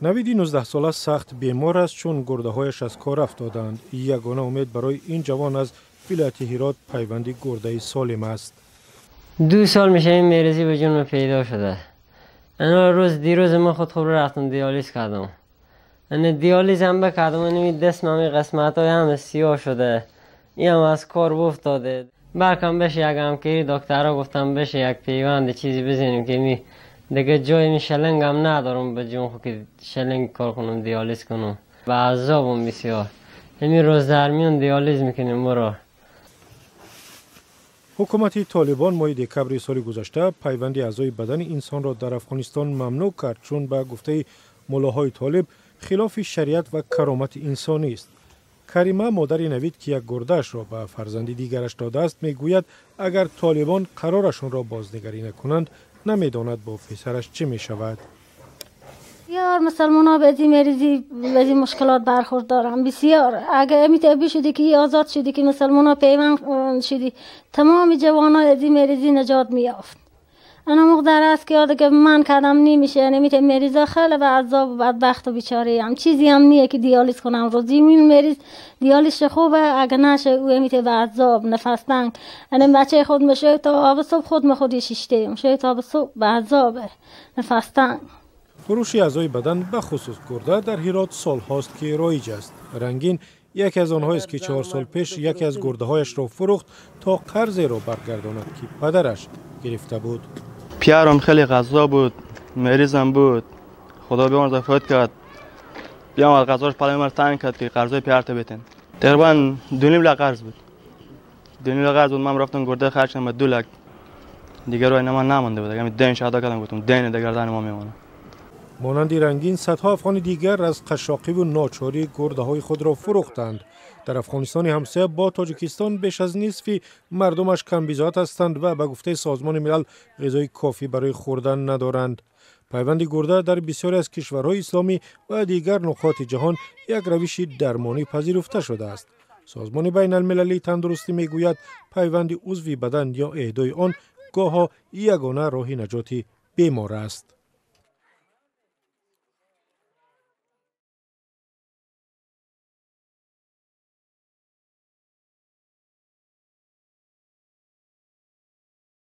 نویدی 19 ساله سخت بیمار است چون گرده‌هایش از کار افتادند. یگانه امید برای این جوان از ولایت هرات پیوند گرده سالم است. 2 سال میشه این مریضی به جون پیدا شده. انا دیروز ما خود خوب رفتم دیالیز کردم. انا دیالیز هم بکردم، این دست نامی قسمت‌های هم سیاه شده. این هم از کار افتاده. برکم بشه یکم که دکترها گفتم بشه یک پیوند چیزی بزنیم که می دیگه جای می شلنگ هم ندارم به جون خود که شلنگ کار کنم دیالیز کنم. با عذابم بسیار. همین روز در میان دیالیز میکنیم مرا. حکومت طالبان ماه دکبر سال گذشته پیوند اعضای بدن انسان را در افغانستان ممنوع کرد چون به گفته ملاهای طالب خلاف شریعت و کرامت انسانی است. کریمه مادر نوید که یک گرده‌اش را به فرزند دیگرش داده است میگوید اگر طالبان قرارشان را بازنگری نکنند نمیداند با پسرش چه می شود. بسیار مسلمان ها به این مریضی به این مشکلات برخوردارن بسیار. اگر میتونی شدی که آزاد شدی که مسلمان ها پیوند شدی تمام جوان ها از این مریضی نجات میافت. انا مقدر است که دیگه من کردم نمیشه. نمیتونی مریضا خیلی به عذاب و بدبخت و بیچاره هم چیزی هم نیه که دیالیز کنم روزی این مریض دیالیز خوبه اگر نشه او میتونه به عذاب نفس تنگ. انا بچه خود میشه تا آب صبح خود مخودی شیشته میشه تا آب صبح به عذاب نفس تنگ. فروش اعضای بدن به خصوص گرده در هرات سال هاست که رایج است. رنگین یکی از آنها است که 4 سال پیش یکی از گرده هایش را فروخت تا قرض را برگرداند که پدرش گرفته بود. پیارم خیلی غذا بود، مریضم بود. خدا بیامرزه فوت کرد. بیامد غذاش پلوی من تنگ کرد که قرضای پیارت بتن. تقریبا 2.5 لک قرض بود. 2.5 لک قرض بود. من رفتم گرده خرج کردم 2 لک. دیگه روی نمان نمانده بود. همین دین شادا کردم گفتم دین دیگر دادن ما میمونه. مانند رنگین صدها افغان دیگر از قشاقی و ناچاری گرده های خود را فروختند. در افغانستان همسایه با تاجیکستان بیش از نصف مردمش کم بیزات هستند و به گفته سازمان ملل غذای کافی برای خوردن ندارند. پیوند گرده در بسیاری از کشورهای اسلامی و دیگر نقاط جهان یک روش درمانی پذیرفته شده است. سازمان بین المللی تندرستی میگوید پیوند عضوی بدن یا اهدای آن گاهی یگانه راه نجات بیمار است.